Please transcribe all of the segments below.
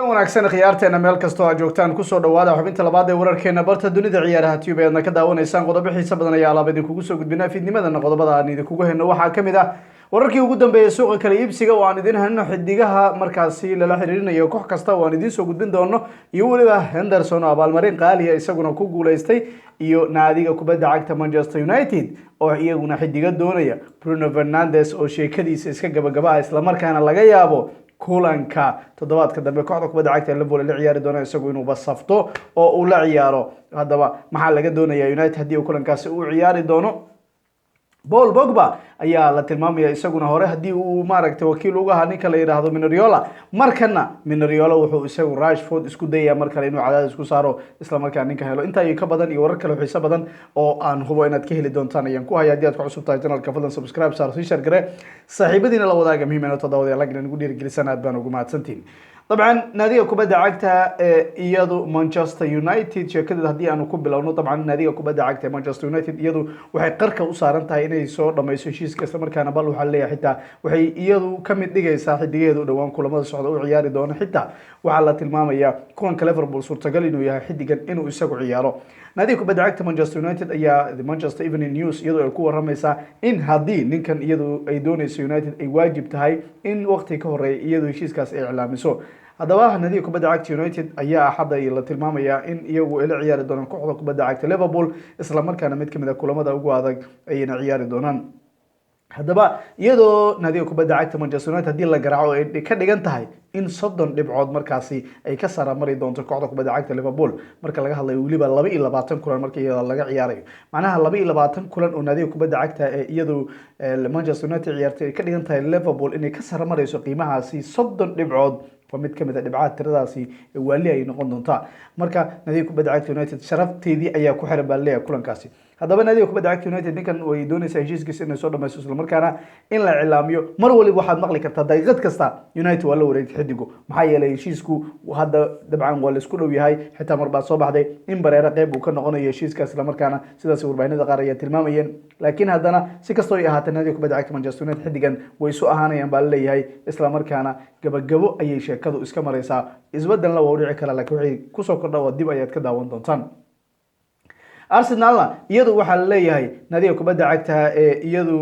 wanaagsan khiyaarteena meel kastoo aad joogtaan kusoo dhawaada xubinta labaad ee wararkeena barta dunida ciyaaraha tube eedna ka daawanaysaan qodobo xiiso badan ayaa alaab idinkugu soo gudbinaa fiidnimadana qodobada aan idinkugu henno waxaa ka mid ah wararkii ugu dambeeyay suuqa kala iibsiga oo aan idin henno xidigaha markaasi lala xiriirinayo koox kasta oo aan idiin soo gudbin doono iyo weliba Henderson oo abaalmarin qaaliya isaguna ku guuleystay iyo naadiga kubadda cagta Manchester United oo iyaguna xidiga doonaya Bruno Fernandes oo sheekadiisa iska gabagaba isla markaana laga yaabo kulanka toddobaadka dambe kooxda kubadda cagta Liverpool la ciyaari doona isagu inuu basafto oo uu la ciyaaro hadaba maxaa laga doonayaa United hadii uu kulankaasi uu ciyaari doono Paul Pogba ayaa la tilmaamaya isaguna hore hadii uu maaragtay wakiil uga ahaa ninka la yiraahdo Minariola markana Minariola wuxuu isagu Rashford isku dayay markale inuu cadaadis ku saaro isla markaa ninka helo inta ay ka badan iyo warar kale xiiso badan oo aan hubo inaad ka heli doontaan ayaan ku hayaa hadii aad ku cusub tahay channelka fadlan subscribe saar si share gare saaxiibadiina la wadaaga muhiim ah toddobaad like nagu dhiirigelisan aad baan ugu mahadsantiin طبعا نادي كوبادا عقتها يادو مانشستر يونايتد شركة هدي أنا كوبلانو طبعا نادي كوبادا عقتها مانشستر يونايتد يادو وحي قركة وصارنتها إنه يصير لما يصير شيء كاستمر كان بالو حليه حتى وحي يادو كم دقيقة صاحي دقيقة دوام كل ما صعدوا عيار دون حتى وعلى تلمامة يا كون كليفربول صورة قال إنه يا حد كان إنه يسقوا عياره نادي كوبادا عقتها مانشستر يونايتد يا مانشستر إيفنينج نيوز يادو الكور رميسا إن هدي نكن يادو أيدونيس يونايتد أي واجب تهاي إن وقت كهري يادو شيء كاس إعلامي سو haddaba nadiga kubadda cagta United ayaa axad la tilmaamaya in iyagu ila ciyaari doonaan kooxda kubadda cagta Liverpool isla markaana mid kamid ah kulamada ugu adag ayna ciyaari doonaan haddaba iyadoo nadiga kubadda cagta Manchester United hadii la garaaco ay ka dhigan tahay in 30 dhibcood markaasi ay ka sara mari doonto kooxda kubadda cagta Liverpool marka laga hadlayo waliba 22 kulan markii laga ciyaarayo macnaha 22 kulan oo nadiga kubadda cagta iyadoo Manchester United ciyaartay ka dhigan tahay Liverpool inay ka sara marayso qiimahaasi 30 dhibcood ومد كم إذا دبعات ترداسي واللي أي نقطة نطاع مركا نادي كوبادا عكس يونايتد شرفتي دي أيها كحر بالله كلن كاسي هذا بنادي كوبادا عكس يونايتد نكن ويدوني سيجيز كيس إنه صار مسوس المركانا إن لا إعلاميو مر ولي واحد مغلي كتا دايقت كستا يونايتد ولا وريد حديقو محايا لي شيسكو وهذا دبعان ولا سكولو بيهاي حتى مربع صباح دي إن بريرا قيب وكان نغنى يشيز كاس المركانا سيدا سور بينه دقارية تلماميا لكن هذانا سيكستوري هات النادي كوبادا عكس مانشستر يونايتد حديقا ويسوء هانا ينبالي هاي إسلام مركانا قبل أي شيء كذا إسكا مريسا isbedel la warici kala laakiin wixii ku soo kordha dib ayaad ka daawan doontaan Arsenal iyadu waxa la leeyahay nadiga kubadda cagta iyadu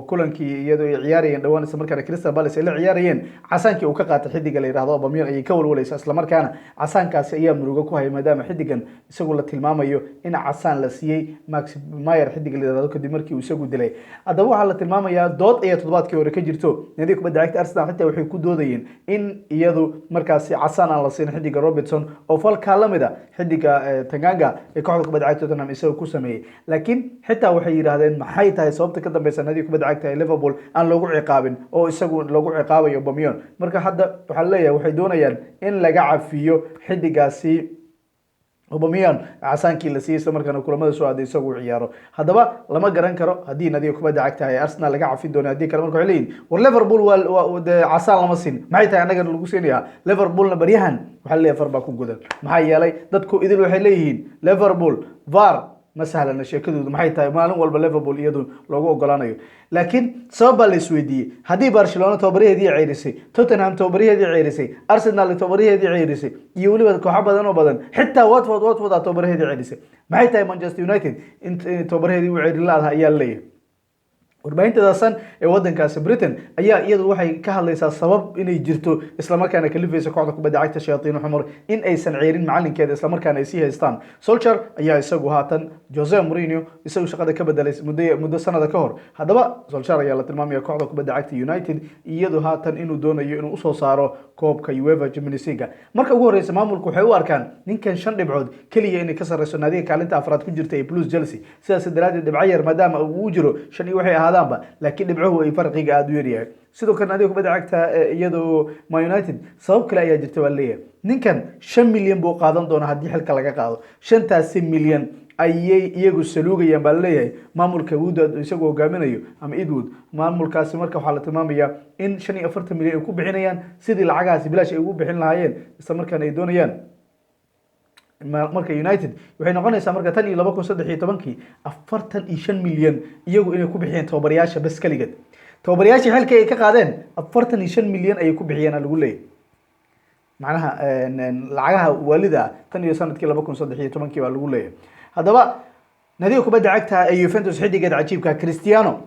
kulankii iyadu ay ciyaarayeen dhawaan isla markaana Crystal Palace ay la ciyaarayeen casaankii uu ka qaatay xidiga la yiraahdo Aubameyang ay ka walwalaysa isla markaana casaankaasi ayaa murugo ku hayay maadaama xidigan isagu la tilmaamayo in casaan la siiyay Max Meyer xidiga la yiraahdo kadib markii uu isagu dilay haddaba waxa la tilmaamayaa dood ay toddobaadkii hore ka jirto nadiga kubadda cagta Arsenal xitaa waxay ku doodayeen in iyadu markaasi casaan aan la siin xidiga Robertson oo falka lamida xidiga Tanganga ee kooxda kubadda cagta Tottenham isagoo ku sameeyay laakiin xitaa waxay yiraahdeen maxay tahay sababta ka dambaysa nadiga kubadda cagta ee Liverpool aan lagu ciqaabin oo isagu lagu ciqaabayo Aubameyang marka hadda waxa la leeyahay waxay doonayaan in laga cafiyo xidigaasi Aubameyang casaankii la siiyay isla markaana kulamada soo aaday isagu ciyaaro haddaba lama garan karo hadii nadiga kubadda cagta ee Arsenal laga cafin doono hadii kale marka waxay leeyihiin war Liverpool waa casaan lama siin maxay tahay anaga lagu siinayaa Liverpoolna baryahan waxa la leeyahay farba ku gudan maxaa yeelay dadku idil waxay leeyihiin Liverpool VAR ما سهل أن شيكدو محيطها مالهم والبليفربول يدو لوجو قلانيو لكن سبب الاسودي هدي برشلونة توبريه دي عيرسي توتنهام توبريه دي عيرسي أرسنال توبريه دي عيرسي يولي بدك حبة بدن وبدن حتى واتفورد توبريه دي عيرسي محيطها مانشستر يونايتد انت توبريه دي وعير الله هي اللي warbaahinta daasan ee wadankaas Britain ayaa iyadu waxay ka hadlaysaa sabab inay jirto isla markaana kalifaysa kooxda kubadda cagta Shayatiin Xumar in aysan ciirin macalinkeeda isla markaana ay sii haystaan Solskjaer ayaa isagu haatan Jose Mourinho isagu shaqada ka bedelay muddo sanada ka hor haddaba Solskjaer ayaa la tilmaamaya kooxda kubadda cagta United iyadu haatan inuu doonayo inuu soo saaro koobka UEFA Champions League marka ugu horeysa maamulku waxay u arkaan ninkan 5 dhibcood kaliya inay ka sareyso naadiga kaalinta afraad ku jirta ee Blues Chelsea sidaas daraadeed dhibco yar maadaama uu jiro 5 waxay ahaadaanba laakiin dhibcuhu ay farqiga aad u yaryahay sidoo kale naadiga kubadda cagta iyadoo Man United sabab kale ayaa jirta waa leeyahay ninkan 5 milyan buu qaadan doona hadii xilka laga qaado 5 milyan ayay iyagu saluugayaan baa leeyahay maamulka Woodward isagoo hogaaminayo ama Edwood maamulkaasi marka waxa la tilmaamayaa in 45 milyan ay ku bixinayaan sidii lacagahaasi bilaash ay ugu bixin lahaayeen isla markaana ay doonayaan marka United waxay noqonaysaa marka tan iyo 2013 45 milyan iyagu inay ku bixiyeen tababarayaasha bas kaligeed tababarayaasha xilka ay ka qaadeen 45 milyan ay ku bixiyeen lagu leeyahay macnaha lacagaha waalida tan iyo sanadkii 2013 baa lagu leeyahay. haddaba nadiga kubadda cagta ee Juventus xidigeeda cajiibka Cristiano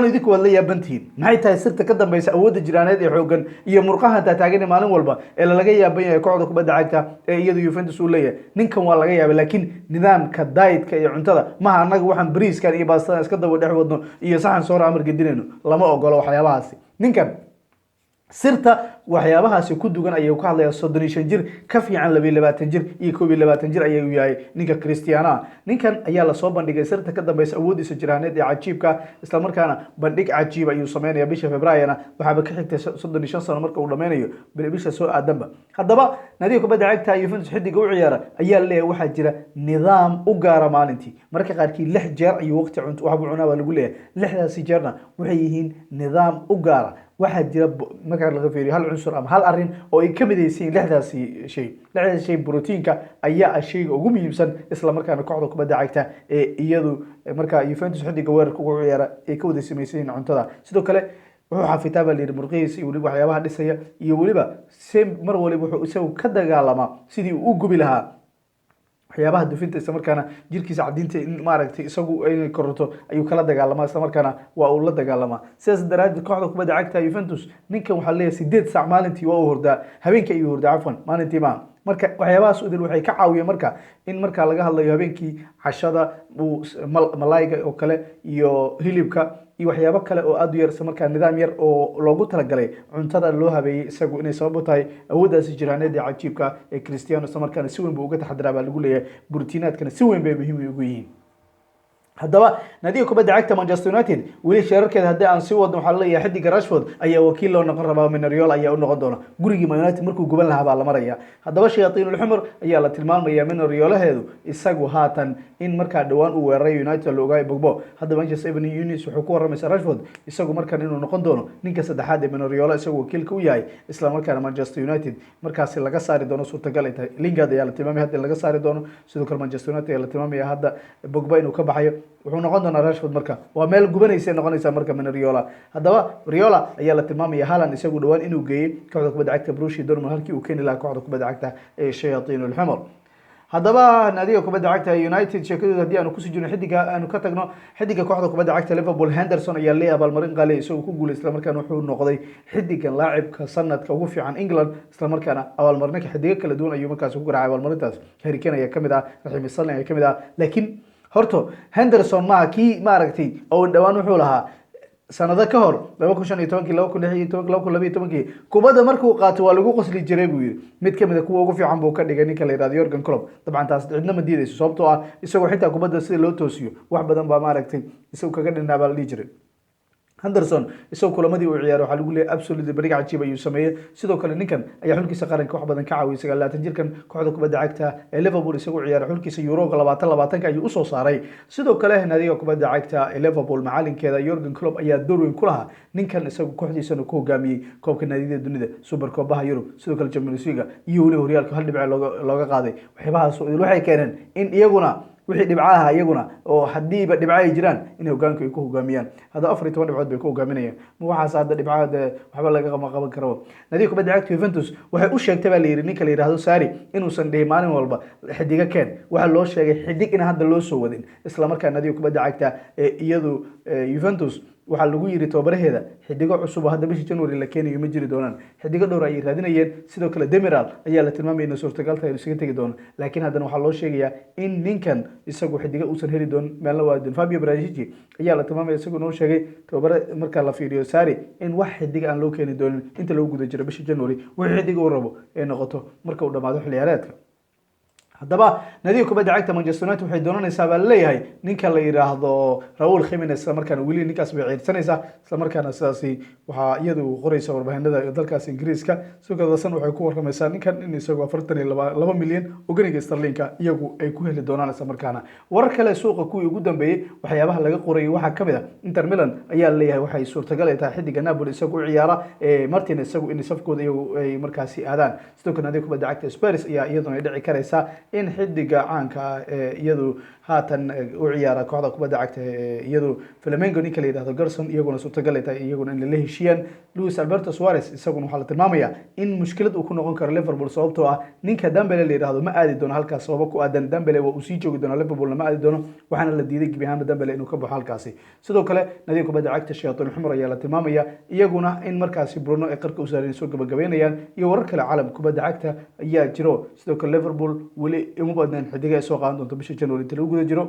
idinku wada la yaabantiin maxay tahay sirta ka dambaysa awoodda jiraaneed ee xoogan iyo murqaha taagan maalin walba ee laga yaaban yahay kooxda kubadda cagta ee iyadu Juventus uu leeyahay. ninkan waa laga yaabay laakiin nidaamka diet-ka iyo cuntada maha anaga waxaan bariiskan iyo baastada iska daba dhex wadno iyo saxan soor amar gedinayno lama ogolo waxyaabahaasi. ninkan sirta waxyaabahaasi ku dugan ayuu ka hadlayaa 35 jir ka fiican 22 jir iyo 21 jir ayuu yahay ninka Cristiano. ninkan ayaa la soo bandhigay sirta ka dambaysa awoodiisa jiraaneed ee cajiibka isla markaana bandhig cajiib ayuu sameeyaa bisha Febraayo waxaaba ka xigtay 35 sano marka uu dhameynayo bisha soo aadanba. haddaba nadiga kubadda cagta Juventus xidiga u ciyaara ayaa leeyahay waxa jira nidaam u gaara maalintii marka qaarkii 6 jeer ayuu waqti cunto wax buu cunaa lagu leeyahay. 6daasi jeerna waxay yihiin nidaam u gaara waxaa jira marka laga fiiriyo hal cunsur ama hal arin oo ay kamid yihiin 6daasi shay proteinka ayaa shayga ugu muhiimsan isla markaana kooxda kubadda cagta ee iyadu marka Juventus xidiga weerarka ugu ciyaara ay ka wada sameeyeen cuntada. sidoo kale wuxuu xafitaa baa leeyahay murqihiisa iyo waliba waxyaabaha dhisaya iyo waliba mar waliba wuxuu isagu ka dagaalama sidii uu u gubi lahaa waxyaabaha dufinta isla markaana jirkiisa cadinta in maaragtay isagu ay korto ayuu kala dagaalamaa isla markaana waa uu la dagaalamaa. sidaas daraaddeed kooxda kubadda cagta Juventus ninkan waxaa leeyahay 8 saac maalintii waa uu hurdaa habeenkii ayuu hurdaa cafwan maalintii ma marka waxyaabahaas udil waxay ka caawiyeen marka in marka laga hadlayo habeenkii cashada uu malaayga oo kale iyo hilibka iyo waxyaabo kale oo aad u yar marka nidaam yar oo loogu talagalay cuntada loo habeeyay isagu inay sabab u tahay awooddaas jiraaneed ee cajiibka ee Cristiano isla markaana si weyn buu uga taxadiraa baa lagu leeyahay. borotiinaadkana si weyn bay muhiim ugu yihiin. haddaba nadiga kubadda cagta Manchester United weli sheerarkeeda haddii aan sii wadno waxaa leeyahay xidiga Rashford ayaa wakiil loo noqon rabaa Minariola ayaa u noqon doona gurigii Man United markuu guban lahaa baa la maraya. haddaba shayaatiinul xumar ayaa la tilmaamayaa Minariolaheedu isagu haatan in markaa dhawaan uu weeraray United loo ogaay Pogba. haddaba Manchester Evening News wuxuu ku waramaysaa Rashford isagu markaan inuu noqon doono ninka saddexaad ee Minariola isagu wakiilka u yahay isla markaana Manchester United markaasi laga saari doono suurtagal ay tahay. Lingard ayaa la tilmaamay hadda laga saari doono sidoo kale Manchester United ayaa la tilmaamaya hadda Pogba inuu ka baxayo wuxuu noqon doonaa Rashford marka waa meel gubanaysa noqonaysa marka Minariola. haddaba Riola ayaa la tilmaamaya Haaland isagu dhawaan inuu geeyay kooxda kubadda cagta Borussia Dortmund halkii uu keeni lahaa kooxda kubadda cagta ee shayaatiinul xumar. haddaba nadiga kubadda cagta United sheekadooda haddii aanu ku sii jirno xidiga aanu ka tagno xidiga kooxda kubadda cagta Liverpool Henderson ayaa leeyahay abaalmarin qaali isagoo ku guuleystay markaan wuxuu noqday xidigan laacibka sanadka ugu fiican England isla markaana abaalmarinka xidiga kala duwan ayuu markaas ku garaacay abaalmarintaas. Harry Kane ayaa kamid ah Raheem Sterling ayaa kamid ah laakiin horto Henderson ma kii maaragtay oo dhawaan wuxuu lahaa sanado ka hor 2015 kubadda markuu qaato waa lagu qosli jiray buu yiri mid kamid ah kuwa ugu fiican buu ka dhigay ninka la yiraahdo Jurgen Klopp. dabcan taas cidna ma diidayso sababtoo ah isagoo xitaa kubadda si loo toosiyo wax badan baa maaragtay isagu kaga dhinaa baa la dhigi jiray. Henderson isagoo kulamadii uu ciyaaray waxa lagu leeyahay absolutely bariga cajiib ayuu sameeyay. sidoo kale ninkan ayaa xulkiisa qaranka wax badan ka caawiyay 29 jirkan kooxda kubadda cagta ee Liverpool isagoo ciyaaray xulkiisa Euro 2020 ayuu u soo saaray. sidoo kale nadiga kubadda cagta ee Liverpool macalinkeeda Jurgen Klopp ayaa door weyn ku lahaa ninkan isagoo kooxdiisana ku hogaamiyay koobka naadiyada dunida Super Copa Europe sidoo kale Champions League iyo wali horyaalka hal dhibic looga qaaday. waxyaabahaas waxay keeneen in iyaguna wixii dhibcaha iyaguna oo hadiiba dhibca ay jiraan in hogaanka ay ku hogaamiyaan. hada 14 dhibcood bay ku hogaaminayaan ma waxaas hadda dhibcaha waxba laga qaban karo. nadiga kubadda cagta Juventus waxay u sheegtay baa la yiri ninka la yiraahdo Sarri inuusan dhihin maalin walba xidiga keen waxa loo sheegay xidig in hadda loo soo wadin isla markaana nadiga kubadda cagta iyadu Juventus waxaa lagu yiri tababaraheeda xidigo cusub hadda bishii January la keenayo ma jiri doonaan. xidigo dhowr ay raadinayeen sidoo kale Demiral ayaa la tilmaamay in suurtagal tahay inuu isaga tagi doono laakiin haddana waxaa loo sheegayaa in ninkan isagu xidigo uusan heli doonin meelna waa Fabio Brazici ayaa la tilmaamay isagu inuu sheegay tababare marka la fiiriyo Sarri in wax xidigo aan loo keeni doonin inta lagu guda jiro bishii January wixii xidigo uu rabo ee noqoto marka uu dhamaado xilli ciyaareedka. haddaba nadiga kubadda cagta Manchester United waxay doonanaysaa baa leeyahay ninka la yiraahdo Raul Jimenez markaan wili ninkaas bay ciirsanaysaa isla markaana sidaasi waxa iyadu qoraysa warbaahinada dalkaas Ingiriiska sidoo kale waxay ku waramaysaa ninkan in isagu 42 milyan oo ganiga sterlinka iyagu ay ku heli doonaan isla markaana. warar kale suuqa kuwii ugu dambeeyay waxyaabaha laga qoray waxa kamid ah Inter Milan ayaa leeyahay waxay suurtagal ay tahay xidiga Napoli isagu ciyaara Martin isagu in safkooda ay markaasi aadaan. sidoo kale nadiga kubadda cagta Spurs ayaa iyaduna dhici karaysa in xidiga caanka ah iyadu haatan u ciyaara kooxda kubadda cagta iyadu Flamengo ninka la yiraahdo Gerson iyaguna suurtagal ay tahay iyaguna in la heshiiyaan Luis Alberto Suarez isaguna waxaa la tilmaamayaa in mushkilad uu ku noqon karo Liverpool sababtoo ah ninka Dembele la yiraahdo ma aadi doono halkaas sabab ku aadan Dembele waa uu sii joogi doona Liverpool ma aadi doono waxaana la diiday gebi ahaan Dembele inuu ka baxo halkaasi sidoo kale nadiga kubadda cagta Shayaطين الحمر ayaa la tilmaamaya iyaguna in markaasi Bruno ay qarka u saareen soo gabagabeynayaan iyo warar kale caalam kubadda cagta ayaa jiro sidoo kale Liverpool wali uma badnaan xidiga ay soo qaadan doonto bisha January inta lagu guda jiro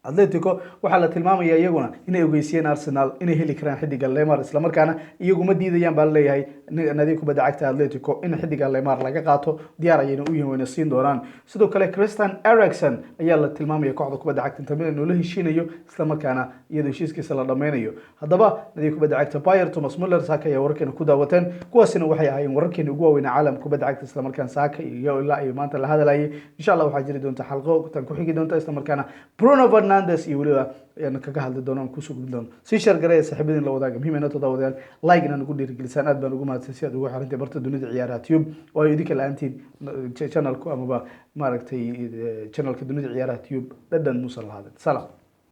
Atletico waxaa la tilmaamayaa iyaguna inay ogeysiyeen Arsenal inay heli karaan xidiga Lemar isla markaana iyagu ma diidayaan baa leeyahay nadiga kubadda cagta Atletico in xidiga Lemar laga qaato diyaar ayayna u yihiin wayna siin doonaan sidoo kale Christian Eriksen ayaa la tilmaamaya kooxda kubadda cagta Inter Milan inuu la heshiinayo isla markaana iyadoo heshiiskiisa la dhameynayo haddaba nadiga kubadda cagta Bayern Thomas Muller Saka ayaa wararkeena ku daawateen kuwaasina waxay ahaayeen wararkeena ugu waaweyn caalamka kubadda cagta isla markaana Saka iyo ilaa ay maanta la hadlayay insha Allah waxaa jiri doonta xalqo tan ku xigi doonta isla markaana Bruno Fernandes iyo waliba ayaan kaga hadli doonaa ku soo gudbin doono si share gareey saaxiibadeen la wadaaga muhiim ah inay toddobaadaan like inaan ugu dhiirigelisaan aad baan ugu mahadsan si aad ugu xirantay barta dunida ciyaaraha tube oo ay idinka laantiin channelku amaba maaragtay channelka dunida ciyaaraha tube dhadhan muusal lahaadan salaam